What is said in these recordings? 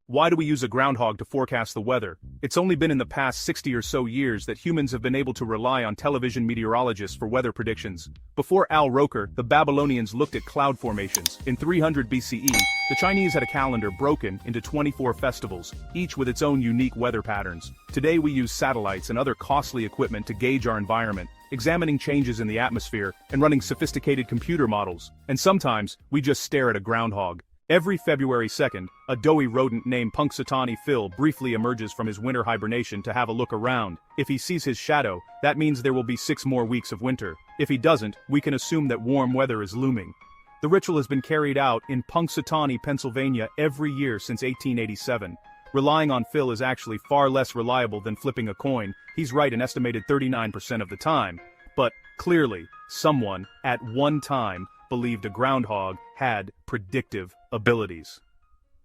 Why do we use a groundhog to forecast the weather? It's only been in the past 60 or so years that humans have been able to rely on television meteorologists for weather predictions. Before Al Roker, the Babylonians looked at cloud formations. In 300 BCE, the Chinese had a calendar broken into 24 festivals, each with its own unique weather patterns. Today we use satellites and other costly equipment to gauge our environment, examining changes in the atmosphere and running sophisticated computer models. And sometimes, we just stare at a groundhog. Every February 2nd, a doughy rodent named Punxsutawney Phil briefly emerges from his winter hibernation to have a look around. If he sees his shadow, that means there will be 6 more weeks of winter. If he doesn't, we can assume that warm weather is looming. The ritual has been carried out in Punxsutawney, Pennsylvania every year since 1887. Relying on Phil is actually far less reliable than flipping a coin. He's right an estimated 39% of the time. But, clearly, someone, at one time, believed a groundhog had predictive abilities.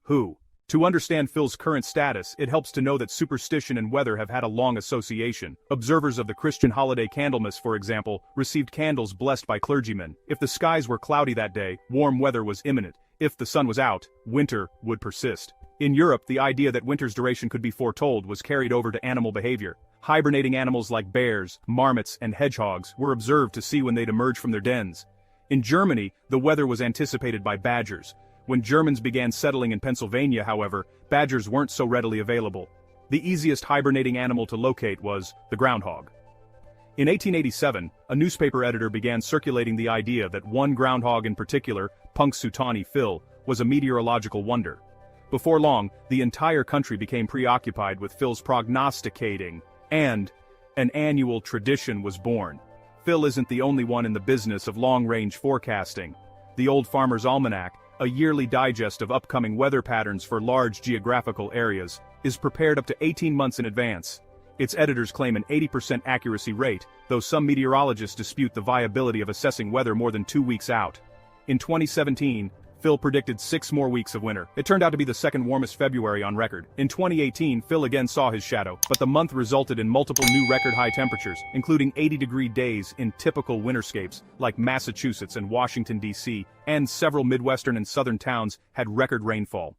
Who? To understand Phil's current status, it helps to know that superstition and weather have had a long association. Observers of the Christian holiday Candlemas, for example, received candles blessed by clergymen. If the skies were cloudy that day, warm weather was imminent. If the sun was out, winter would persist. In Europe, the idea that winter's duration could be foretold was carried over to animal behavior. Hibernating animals like bears, marmots, and hedgehogs were observed to see when they'd emerge from their dens. In Germany, the weather was anticipated by badgers. When Germans began settling in Pennsylvania, however, badgers weren't so readily available. The easiest hibernating animal to locate was the groundhog. In 1887, a newspaper editor began circulating the idea that one groundhog in particular, Punxsutawney Phil, was a meteorological wonder. Before long, the entire country became preoccupied with Phil's prognosticating, and an annual tradition was born. Phil isn't the only one in the business of long-range forecasting. The Old Farmer's Almanac, a yearly digest of upcoming weather patterns for large geographical areas, is prepared up to 18 months in advance. Its editors claim an 80% accuracy rate, though some meteorologists dispute the viability of assessing weather more than 2 weeks out. In 2017, Phil predicted 6 more weeks of winter. It turned out to be the second warmest February on record. In 2018, Phil again saw his shadow, but the month resulted in multiple new record-high temperatures, including 80-degree days in typical winterscapes like Massachusetts and Washington, D.C., and several Midwestern and Southern towns had record rainfall.